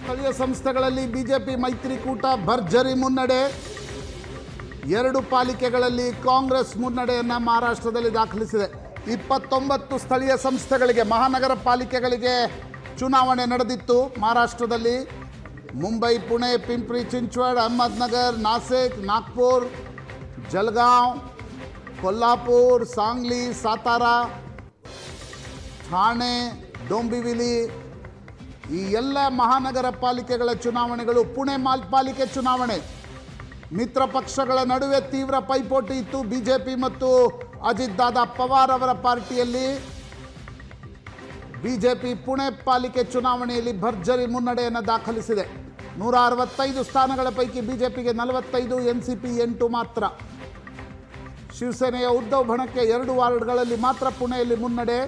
ಸ್ಥಳೀಯ ಸಂಸ್ಥೆಗಳಲ್ಲಿ ಬಿಜೆಪಿ ಮೈತ್ರಿಕೂಟ ಭರ್ಜರಿ ಮುನ್ನಡೆ. 2 ಪಾಲಿಕೆಗಳಲ್ಲಿ ಕಾಂಗ್ರೆಸ್ ಮುನ್ನಡೆಯನ್ನು ಮಹಾರಾಷ್ಟ್ರದಲ್ಲಿ ದಾಖಲಿಸಿದೆ. 29 ಸ್ಥಳೀಯ ಸಂಸ್ಥೆಗಳಿಗೆ, ಮಹಾನಗರ ಪಾಲಿಕೆಗಳಿಗೆ ಚುನಾವಣೆ ನಡೆದಿತ್ತು ಮಹಾರಾಷ್ಟ್ರದಲ್ಲಿ. ಮುಂಬೈ, ಪುಣೆ, ಪಿಂಪ್ರಿ ಚಿಂಚವಡ್, ಅಹಮದ್ನಗರ್, ನಾಸಿಕ್, ನಾಗ್ಪುರ್, ಜಲಗಾಂವ್, ಕೊಲ್ಹಾಪುರ್, ಸಾಂಗ್ಲಿ, ಸಾತಾರಾ, ಠಾಣೆ, ಡೋಂಬಿವಿಲಿ, ಈ ಎಲ್ಲ ಮಹಾನಗರ ಪಾಲಿಕೆಗಳ ಚುನಾವಣೆಗಳು. ಪುಣೆ ಪಾಲಿಕೆ ಚುನಾವಣೆ ಮಿತ್ರ ಪಕ್ಷಗಳ ನಡುವೆ ತೀವ್ರ ಪೈಪೋಟಿ ಇತ್ತು. ಬಿಜೆಪಿ ಮತ್ತು ಅಜಿತ್ ದಾದಾ ಪವಾರ್ ಅವರ ಪಾರ್ಟಿಯಲ್ಲಿ. ಬಿಜೆಪಿ ಪುಣೆ ಪಾಲಿಕೆ ಚುನಾವಣೆಯಲ್ಲಿ ಭರ್ಜರಿ ಮುನ್ನಡೆಯನ್ನು ದಾಖಲಿಸಿದೆ. 165 ಸ್ಥಾನಗಳ ಪೈಕಿ ಬಿಜೆಪಿಗೆ 45, ಎನ್ಸಿಪಿ 8 ಮಾತ್ರ. ಶಿವಸೇನೆಯ ಉದ್ಧವ್ ಬಣಕ್ಕೆ 2 ವಾರ್ಡ್ಗಳಲ್ಲಿ ಮಾತ್ರ ಪುಣೆಯಲ್ಲಿ ಮುನ್ನಡೆ.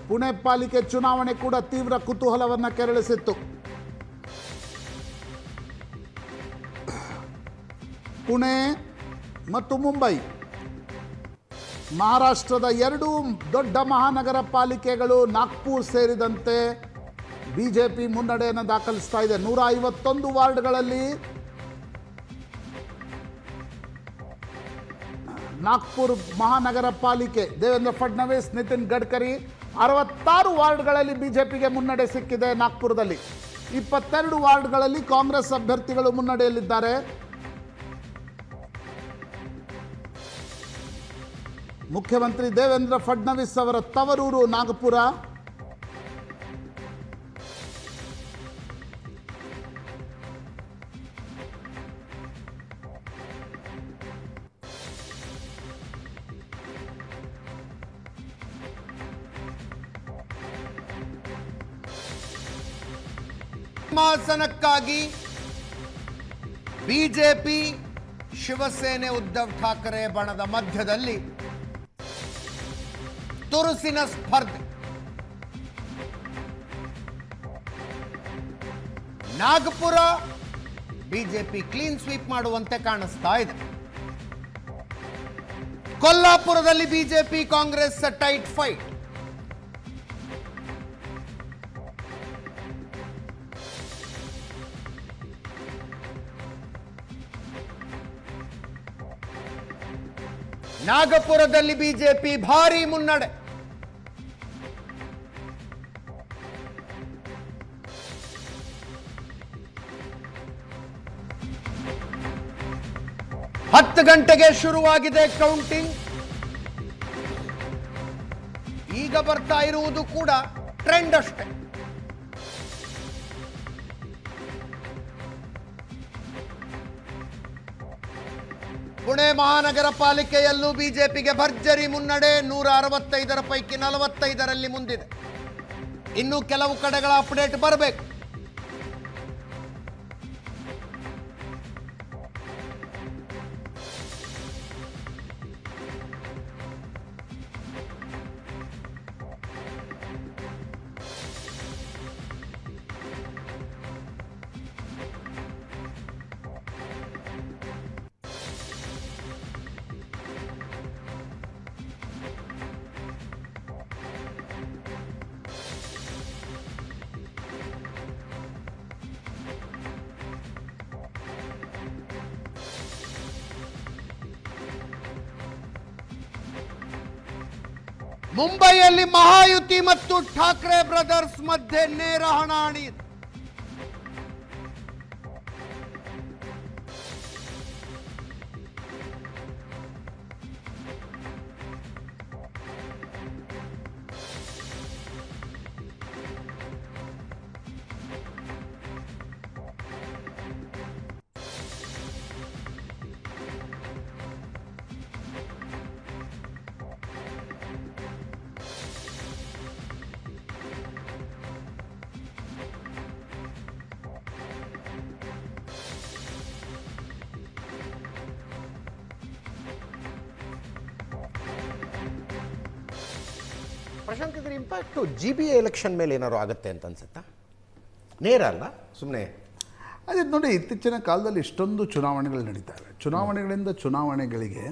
ಪುಣೆ ಪಾಲಿಕೆ ಚುನಾವಣೆ ಕೂಡ ತೀವ್ರ ಕುತೂಹಲವನ್ನು ಕೆರಳಿಸಿತ್ತು. ಪುಣೆ ಮತ್ತು ಮುಂಬೈ, ಮಹಾರಾಷ್ಟ್ರದ 2 ದೊಡ್ಡ ಮಹಾನಗರ ಪಾಲಿಕೆಗಳು, ನಾಗ್ಪುರ್ ಸೇರಿದಂತೆ ಬಿಜೆಪಿ ಮುನ್ನಡೆಯನ್ನು ದಾಖಲಿಸ್ತಾ ಇದೆ. 151 ವಾರ್ಡ್ಗಳಲ್ಲಿ ನಾಗ್ಪುರ್ ಮಹಾನಗರ ಪಾಲಿಕೆ, ದೇವೇಂದ್ರ ಫಡ್ನವೀಸ್, ನಿತಿನ್ ಗಡ್ಕರಿ. 66 ವಾರ್ಡ್ಗಳಲ್ಲಿ ಬಿಜೆಪಿಗೆ ಮುನ್ನಡೆ ಸಿಕ್ಕಿದೆ. ನಾಗ್ಪುರದಲ್ಲಿ 22 ವಾರ್ಡ್ಗಳಲ್ಲಿ ಕಾಂಗ್ರೆಸ್ ಅಭ್ಯರ್ಥಿಗಳು ಮುನ್ನಡೆಯಲ್ಲಿದ್ದಾರೆ. ಮುಖ್ಯಮಂತ್ರಿ ದೇವೇಂದ್ರ ಫಡ್ನವೀಸ್ ಅವರ ತವರೂರು ನಾಗಪುರ. ಸಿಂಹಾಸನಕ್ಕಾಗಿ ಬಿಜೆಪಿ ಶಿವಸೇನೆ ಉದ್ಧವ್ ಠಾಕರೆ ಬಣದ ಮಧ್ಯದಲ್ಲಿ ತುರುಸಿನ ಸ್ಪರ್ಧೆ. ನಾಗಪುರ ಬಿಜೆಪಿ ಕ್ಲೀನ್ ಸ್ವೀಪ್ ಮಾಡುವಂತೆ ಕಾಣಿಸ್ತಾ ಇದೆ. ಕೊಲ್ಹಾಪುರದಲ್ಲಿ ಬಿಜೆಪಿ ಕಾಂಗ್ರೆಸ್ ಟೈಟ್ ಫೈಟ್. ನಾಗಪುರದಲ್ಲಿ ಬಿಜೆಪಿ ಭಾರೀ ಮುನ್ನಡೆ. ಹತ್ತು ಗಂಟೆಗೆ ಶುರುವಾಗಿದೆ ಕೌಂಟಿಂಗ್. ಈಗ ಬರ್ತಾ ಇರುವುದು ಕೂಡ ಟ್ರೆಂಡ್ ಅಷ್ಟೇ. ಪುಣೆ ಮಹಾನಗರ ಪಾಲಿಕೆಯಲ್ಲೂ ಬಿಜೆಪಿಗೆ ಭರ್ಜರಿ ಮುನ್ನಡೆ. 165 ಪೈಕಿ 45ರಲ್ಲಿ ಮುಂದಿದೆ. ಇನ್ನು ಕೆಲವು ಕಡೆಗಳ ಅಪ್ಡೇಟ್ ಬರಬೇಕು. ಮುಂಬೈಯಲ್ಲಿ ಮಹಾಯುತಿ ಮತ್ತು ಠಾಕ್ರೆ ಬ್ರದರ್ಸ್ ಮಧ್ಯೆ ನೇರ ಹಣಾಹಣಿ. ಪ್ರಶಾಂತ್, ಇದರ ಇಂಪ್ಯಾಕ್ಟು GBA ಎಲೆಕ್ಷನ್ ಮೇಲೆ ಏನಾದ್ರು ಆಗುತ್ತೆ ಅಂತ ಅನ್ಸುತ್ತಾ? ನೇರ ಅಲ್ಲ, ಸುಮ್ಮನೆ ಅದೇ ನೋಡಿ, ಇತ್ತೀಚಿನ ಕಾಲದಲ್ಲಿ ಇಷ್ಟೊಂದು ಚುನಾವಣೆಗಳು ನಡೀತವೆ. ಚುನಾವಣೆಗಳಿಂದ ಚುನಾವಣೆಗಳಿಗೆ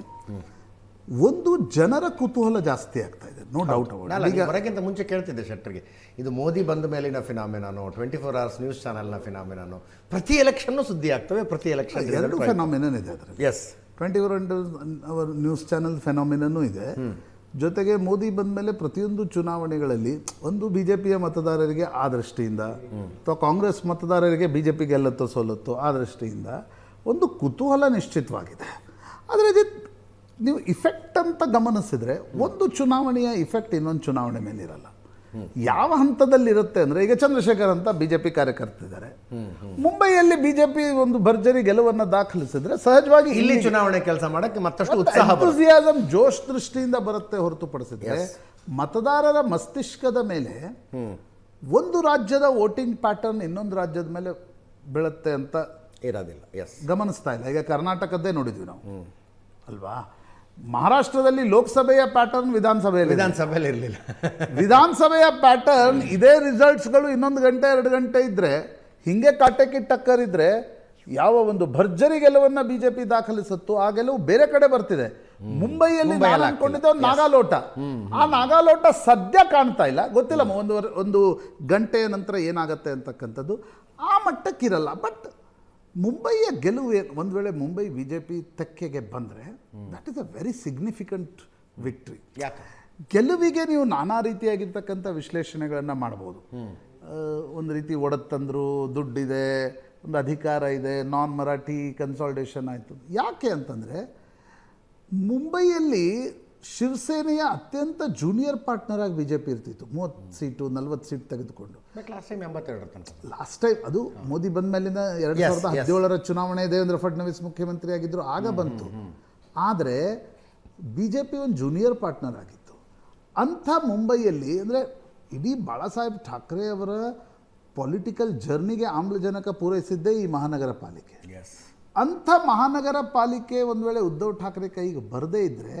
ಒಂದು ಜನರ ಕುತೂಹಲ ಜಾಸ್ತಿ ಆಗ್ತಾ ಇದೆ, ನೋ ಡೌಟ್ ಈಗ ಬರೋಕ್ಕಿಂತ ಮುಂಚೆ ಕೇಳ್ತಿದ್ದೆ ಶೆಟ್ಟರ್ಗೆ, ಇದು ಮೋದಿ ಬಂದ ಮೇಲಿನ ಫಿನಾಮಿನಾನು, 24 hours ನ್ಯೂಸ್ ಚಾನಲ್ನ ಫಿನಾಮಿನಾನು, ಪ್ರತಿ ಎಲೆಕ್ಷನ್ನು ಸುದ್ದಿ ಆಗ್ತವೆ, ಪ್ರತಿ ಎಲೆಕ್ಷನ್ ಎರಡು ಫೆನಾಮಿನನ್ ಇದೆ ಅದರಲ್ಲಿ. ಎಸ್, 24 ನ್ಯೂಸ್ ಚಾನಲ್ ಫೆನಾಮಿನೂ ಇದೆ. ಜೊತೆಗೆ ಮೋದಿ ಬಂದ ಮೇಲೆ ಪ್ರತಿಯೊಂದು ಚುನಾವಣೆಗಳಲ್ಲಿ ಒಂದು ಬಿ ಜೆ ಪಿಯ ಮತದಾರರಿಗೆ ಆ ದೃಷ್ಟಿಯಿಂದ ಅಥವಾ ಕಾಂಗ್ರೆಸ್ ಮತದಾರರಿಗೆ ಬಿ ಜೆ ಪಿ ಗೆಲ್ಲತ್ತೋ ಸೋಲತ್ತೋ ಆ ದೃಷ್ಟಿಯಿಂದ ಒಂದು ಕುತೂಹಲ ನಿಶ್ಚಿತವಾಗಿದೆ. ಆದರೆ ನೀವು ಇಫೆಕ್ಟ್ ಅಂತ ಗಮನಿಸಿದ್ರೆ ಒಂದು ಚುನಾವಣೆಯ ಇಫೆಕ್ಟ್ ಇನ್ನೊಂದು ಚುನಾವಣೆ ಮೇಲೆ ಇರಲ್ಲ. ಯಾವ ಹಂತದಲ್ಲಿರುತ್ತೆ ಅಂದರೆ, ಈಗ ಚಂದ್ರಶೇಖರ್ ಅಂತ ಬಿ ಜೆ ಪಿ ಕಾರ್ಯಕರ್ತಿದ್ದಾರೆ, ಮುಂಬೈಯಲ್ಲಿ ಬಿ ಜೆ ಪಿ ಒಂದು ಭರ್ಜರಿ ಗೆಲುವನ್ನು ದಾಖಲಿಸಿದ್ರೆ ಸಹಜವಾಗಿ ಇಲ್ಲಿ ಚುನಾವಣೆ ಕೆಲಸ ಮಾಡೋಕ್ಕೆ ಮತ್ತಷ್ಟು ಉತ್ಸಾಹ, ಎಂಥೂಸಿಯಾಸಮ್, ಜೋಶ್ ದೃಷ್ಟಿಯಿಂದ ಬರುತ್ತೆ ಹೊರತುಪಡಿಸಿದ್ರೆ ಮತದಾರರ ಮಸ್ತಿಷ್ಕದ ಮೇಲೆ ಒಂದು ರಾಜ್ಯದ ವೋಟಿಂಗ್ ಪ್ಯಾಟರ್ನ್ ಇನ್ನೊಂದು ರಾಜ್ಯದ ಮೇಲೆ ಬೀಳುತ್ತೆ ಅಂತ ಇರೋದಿಲ್ಲ. ಎಸ್, ಗಮನಿಸ್ತಾ ಇಲ್ಲ. ಈಗ ಕರ್ನಾಟಕದ್ದೇ ನೋಡಿದ್ವಿ ನಾವು ಅಲ್ವಾ. ಮಹಾರಾಷ್ಟ್ರದಲ್ಲಿ ಲೋಕಸಭೆಯ ಪ್ಯಾಟರ್ನ್ ವಿಧಾನಸಭೆಯಲ್ಲಿ ಇರಲಿಲ್ಲ. ವಿಧಾನಸಭೆಯ ಪ್ಯಾಟರ್ನ್ ಇದೇ ರಿಸಲ್ಟ್ಸ್ಗಳು ಇನ್ನೊಂದು ಗಂಟೆ 2 ಗಂಟೆ ಇದ್ರೆ, ಹಿಂಗೆ ಕಾಟಕ್ಕೆ ಟಕ್ಕರ್ ಇದ್ರೆ ಯಾವ ಒಂದು ಭರ್ಜರಿ ಗೆಲುವನ್ನು ಬಿಜೆಪಿ ದಾಖಲಿಸುತ್ತೋ ಆ ಗೆಲುವು ಬೇರೆ ಕಡೆ ಬರ್ತಿದೆ. ಮುಂಬೈಯಲ್ಲಿ ನಾನು ಅನ್ಕೊಂಡಿದ್ದೆ ಒಂದು ನಾಗಾಲೋಟ, ಆ ನಾಗಾಲೋಟ ಸದ್ಯ ಕಾಣ್ತಾ ಇಲ್ಲ, ಗೊತ್ತಿಲ್ಲ ಒಂದು ಗಂಟೆಯ ನಂತರ ಏನಾಗತ್ತೆ ಅಂತಕ್ಕಂಥದ್ದು ಆ ಮಟ್ಟಕ್ಕಿರಲ್ಲ. ಬಟ್ ಮುಂಬೈಯ ಗೆಲುವು ಒಂದು ವೇಳೆ ಮುಂಬೈ ಬಿ ಜೆ ಪಿ ತೆಕ್ಕೆಗೆ ಬಂದರೆ that is a very significant victory. ಗೆಲುವಿಗೆ ನೀವು ನಾನಾ ರೀತಿಯಾಗಿರ್ತಕ್ಕಂಥ ವಿಶ್ಲೇಷಣೆಗಳನ್ನು ಮಾಡ್ಬೋದು. ಒಂದು ರೀತಿ ಒಡತ್ತಂದ್ರು, ದುಡ್ಡಿದೆ, ಒಂದು ಅಧಿಕಾರ ಇದೆ, ನಾನ್ ಮರಾಠಿ ಕನ್ಸಾಲ್ಟೇಷನ್ ಆಯಿತು. ಯಾಕೆ ಅಂತಂದರೆ ಮುಂಬೈಯಲ್ಲಿ ಶಿವಸೇನೆಯ ಅತ್ಯಂತ ಜೂನಿಯರ್ ಪಾರ್ಟ್ನರ್ ಆಗಿ ಬಿಜೆಪಿ ಇರ್ತಿತ್ತು. 30 ಸೀಟು 40 ಸೀಟ್ ತೆಗೆದುಕೊಂಡು ಲಾಸ್ಟ್ ಟೈಮ್ ಅದು ಮೋದಿ ಬಂದ ಮೇಲಿನ 2017 ಚುನಾವಣೆ ದೇವೇಂದ್ರ ಫಡ್ನವೀಸ್ ಮುಖ್ಯಮಂತ್ರಿ ಆಗಿದ್ದರು, ಆಗ ಬಂತು. ಆದರೆ ಬಿ ಜೆ ಪಿ ಒಂದು ಜೂನಿಯರ್ ಪಾರ್ಟ್ನರ್ ಆಗಿತ್ತು. ಅಂಥ ಮುಂಬೈಯಲ್ಲಿ ಅಂದರೆ ಇಡೀ ಬಾಳಾ ಸಾಹೇಬ್ ಠಾಕ್ರೆ ಅವರ ಪೊಲಿಟಿಕಲ್ ಜರ್ನಿಗೆ ಆಮ್ಲಜನಕ ಪೂರೈಸಿದ್ದೇ ಈ ಮಹಾನಗರ ಪಾಲಿಕೆ. ಅಂಥ ಮಹಾನಗರ ಪಾಲಿಕೆ ಒಂದು ವೇಳೆ ಉದ್ಧವ್ ಠಾಕ್ರೆ ಕೈಗೆ ಬರದೇ ಇದ್ದರೆ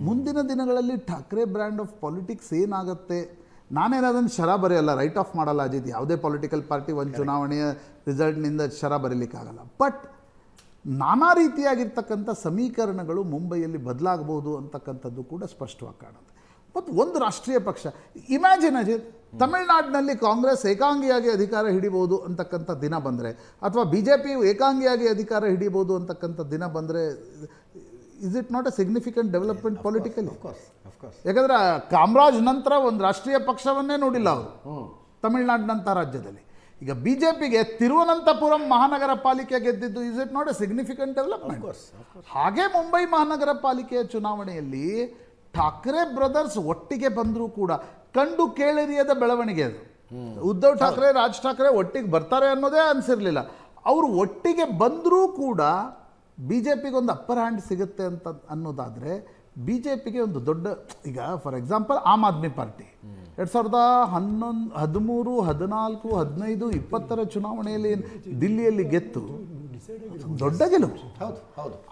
ಮುಂದಿನ ದಿನಗಳಲ್ಲಿ ಠಾಕ್ರೆ ಬ್ರ್ಯಾಂಡ್ ಆಫ್ ಪಾಲಿಟಿಕ್ಸ್ ಏನಾಗುತ್ತೆ. ನಾನೇನದನ್ನು ಶರ ಬರೆಯಲ್ಲ, ರೈಟ್ ಆಫ್ ಮಾಡಲ್ಲ ಅಜಿತ್. ಯಾವುದೇ ಪೊಲಿಟಿಕಲ್ ಪಾರ್ಟಿ ಒಂದು ಚುನಾವಣೆಯ ರಿಸಲ್ಟ್ನಿಂದ ಶರ ಬರೀಲಿಕ್ಕಾಗಲ್ಲ. ಬಟ್ ನಾನಾ ರೀತಿಯಾಗಿರ್ತಕ್ಕಂಥ ಸಮೀಕರಣಗಳು ಮುಂಬೈಯಲ್ಲಿ ಬದಲಾಗಬಹುದು ಅಂತಕ್ಕಂಥದ್ದು ಕೂಡ ಸ್ಪಷ್ಟವಾಗಿ ಕಾಣುತ್ತೆ. ಮತ್ತು ಒಂದು ರಾಷ್ಟ್ರೀಯ ಪಕ್ಷ, ಇಮ್ಯಾಜಿನ್ ಅಜಿತ್, ತಮಿಳುನಾಡಿನಲ್ಲಿ ಕಾಂಗ್ರೆಸ್ ಏಕಾಂಗಿಯಾಗಿ ಅಧಿಕಾರ ಹಿಡಿಬೋದು ಅಂತಕ್ಕಂಥ ದಿನ ಬಂದರೆ, ಅಥವಾ ಬಿ ಜೆ ಪಿ ಏಕಾಂಗಿಯಾಗಿ ಅಧಿಕಾರ ಹಿಡಿಬೋದು ಅಂತಕ್ಕಂಥ ದಿನ ಬಂದರೆ, is it not A significant development politically? ಯಾಕಂದರೆ ಕಾಮರಾಜ್ ನಂತರ ಒಂದು ರಾಷ್ಟ್ರೀಯ ಪಕ್ಷವನ್ನೇ ನೋಡಿಲ್ಲ ಅವರು ತಮಿಳುನಾಡಿನಂಥ ರಾಜ್ಯದಲ್ಲಿ. ಈಗ ಬಿ ಜೆ ಪಿಗೆ ತಿರುವನಂತಪುರಂ ಮಹಾನಗರ ಪಾಲಿಕೆ ಗೆದ್ದಿದ್ದು, is it not A significant development? ಹಾಗೆ ಮುಂಬೈ ಮಹಾನಗರ ಪಾಲಿಕೆಯ ಚುನಾವಣೆಯಲ್ಲಿ ಠಾಕ್ರೆ ಬ್ರದರ್ಸ್ ಒಟ್ಟಿಗೆ ಬಂದರೂ ಕೂಡ ಕಂಡು ಕೇಳಿರಿಯದ ಬೆಳವಣಿಗೆ ಅದು. ಉದ್ಧವ್ ಠಾಕ್ರೆ, ರಾಜ್ ಠಾಕ್ರೆ ಒಟ್ಟಿಗೆ ಬರ್ತಾರೆ ಅನ್ನೋದೇ ಅನಿಸಿರಲಿಲ್ಲ. ಅವರು ಒಟ್ಟಿಗೆ ಬಂದರೂ ಕೂಡ ಬಿ ಜೆ ಪಿಗೆ ಒಂದು ಅಪ್ಪರ್ ಹ್ಯಾಂಡ್ ಸಿಗುತ್ತೆ ಅಂತ ಅನ್ನೋದಾದರೆ, ಬಿ ಜೆ ಪಿಗೆ ಒಂದು ದೊಡ್ಡ, ಈಗ for example Aam Aadmi party 2011, 13, 14, 15, 20 ಚುನಾವಣೆಯಲ್ಲಿ ದಿಲ್ಲಿಯಲ್ಲಿ ಗೆದ್ದು ದೊಡ್ಡ ಗೆಲುವು.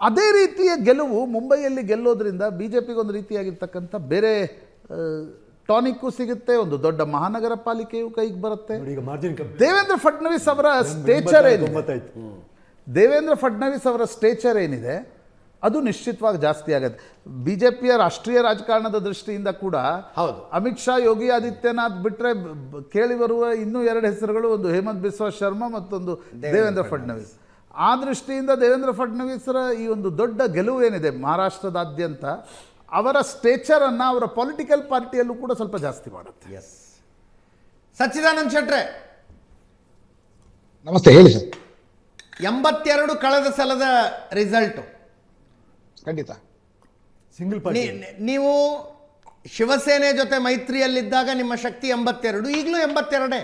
ಅದೇ ರೀತಿಯ ಗೆಲುವು ಮುಂಬೈಯಲ್ಲಿ ಗೆಲ್ಲೋದ್ರಿಂದ ಬಿ ಜೆ ಪಿಗೆ ಒಂದು ರೀತಿಯಾಗಿರ್ತಕ್ಕಂಥ ಬೇರೆ ಟಾನಿಕ್ಕು ಸಿಗುತ್ತೆ, ಒಂದು ದೊಡ್ಡ ಮಹಾನಗರ ಪಾಲಿಕೆಯು ಕೈಗೆ ಬರುತ್ತೆ. ದೇವೇಂದ್ರ ಫಡ್ನವೀಸ್ ಅವರ ಸ್ಟೇಚರ್ ಏನಿದೆ, ದೇವೇಂದ್ರ ಫಡ್ನವೀಸ್ ಅವರ ಸ್ಟೇಚರ್ ಏನಿದೆ ಅದು ನಿಶ್ಚಿತವಾಗಿ ಜಾಸ್ತಿ ಆಗುತ್ತೆ. ಬಿ ಜೆ ಪಿಯ ರಾಷ್ಟ್ರೀಯ ರಾಜಕಾರಣದ ದೃಷ್ಟಿಯಿಂದ ಕೂಡ ಹೌದು, ಅಮಿತ್ ಶಾ, ಯೋಗಿ ಆದಿತ್ಯನಾಥ್ ಬಿಟ್ಟರೆ ಕೇಳಿ ಬರುವ ಇನ್ನೂ 2 ಹೆಸರುಗಳು, ಒಂದು ಹೇಮಂತ್ ಬಿಸ್ವಾ ಶರ್ಮಾ, ಮತ್ತೊಂದು ದೇವೇಂದ್ರ ಫಡ್ನವೀಸ್. ಆ ದೃಷ್ಟಿಯಿಂದ ದೇವೇಂದ್ರ ಫಡ್ನವೀಸರ ಈ ಒಂದು ದೊಡ್ಡ ಗೆಲುವು ಏನಿದೆ ಮಹಾರಾಷ್ಟ್ರದಾದ್ಯಂತ, ಅವರ ಸ್ಟೇಚರನ್ನು ಅವರ ಪೊಲಿಟಿಕಲ್ ಪಾರ್ಟಿಯಲ್ಲೂ ಕೂಡ ಸ್ವಲ್ಪ ಜಾಸ್ತಿ ಮಾಡುತ್ತೆ. ಎಸ್, ಸಚ್ಚಿದಾನಂದ್ ಶೆಟ್ರೆ ನಮಸ್ತೆ, ಹೇಳಿ ಸರ್. 82 ಕಳೆದ ಸಲದ ರಿಸಲ್ಟು ಖಂಡಿತ ಸಿಂಗಲ್ ಪಾರ್ಟಿ. ನೀವು ಶಿವಸೇನೆ ಜೊತೆ ಮೈತ್ರಿಯಲ್ಲಿದ್ದಾಗ ನಿಮ್ಮ ಶಕ್ತಿ 82, ಈಗಲೂ 82.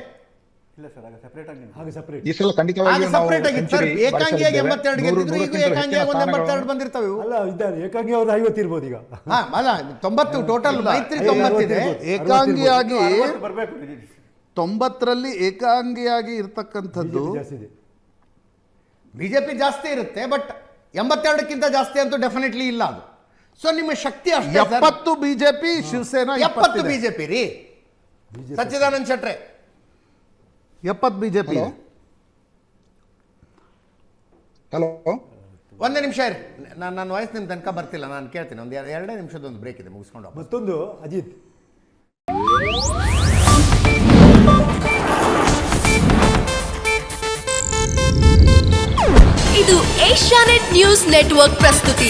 ಇಲ್ಲ ಸರ್, ಆಗ ಸೆಪರೇಟ್ ಆಗಿ ಹಾಗೆ ಸೆಪರೇಟ್ ಈ ಸಲ ಖಂಡಿತವಾಗಿ ನಾವು ಸೆಪರೇಟ್ ಆಗಿತ್ತು ಸರ್. ಏಕಾಂಗಿಯಾಗಿ 82 ಗೆದ್ದಿದ್ರು, ಈಗ ಏಕಾಂಗಿಯಾಗಿ 82 ಬಂದಿರ್ತಾವೆ. ಅಲ್ಲ, ಇದ್ದಾರೆ ಏಕಾಂಗಿ ಅವ್ರು 50 ಇರ್ಬೋದು ಈಗ. ಅಲ್ಲ 90 ಟೋಟಲ್ ಮೈತ್ರಿ 90 ಇದೆ. ಏಕಾಂಗಿಯಾಗಿ ಬರಬೇಕು 90ರಲ್ಲಿ ಏಕಾಂಗಿಯಾಗಿ ಇರ್ತಕ್ಕಂಥದ್ದು ಜಾಸ್ತಿ ಇದೆ. ಬಿಜೆಪಿ ಜಾಸ್ತಿ ಇರುತ್ತೆ, ಬಟ್ 82ಕ್ಕಿಂತ ಜಾಸ್ತಿ ಅಂತೂ ಡೆಫಿನೆಟ್ಲಿ ಇಲ್ಲ ಅದು. ಸೊ ನಿಮ್ಮ ಶಕ್ತಿ ಅಷ್ಟೇ. 70 ಬಿಜೆಪಿ, ಶಿವಸೇನಾ 70 ಬಿಜೆಪಿ ರೀ ಸಚ್ಚಿದಾನಂದ್ ಶೆಟ್ರೆ. 70 ಬಿಜೆಪಿ. ಹಲೋ, ಒಂದೇ ನಿಮಿಷ ಇರಿ, ನನ್ನ ವಾಯ್ಸ್ ನಿಮ್ಮ ತನಕ ಬರ್ತಿಲ್ಲ, ನಾನು ಕೇಳ್ತೀನಿ. ಒಂದು ಎರಡೇ ನಿಮಿಷದೊಂದು ಬ್ರೇಕ್ ಇದೆ, ಮುಗಿಸ್ಕೊಂಡು ವಾಪಸ್. ಮತ್ತೊಂದು ಅಜಿತ್, ಇದು ಏಷ್ಯಾನೆಟ್ ನ್ಯೂಸ್ ನೆಟ್ವರ್ಕ್ ಪ್ರಸ್ತುತಿ.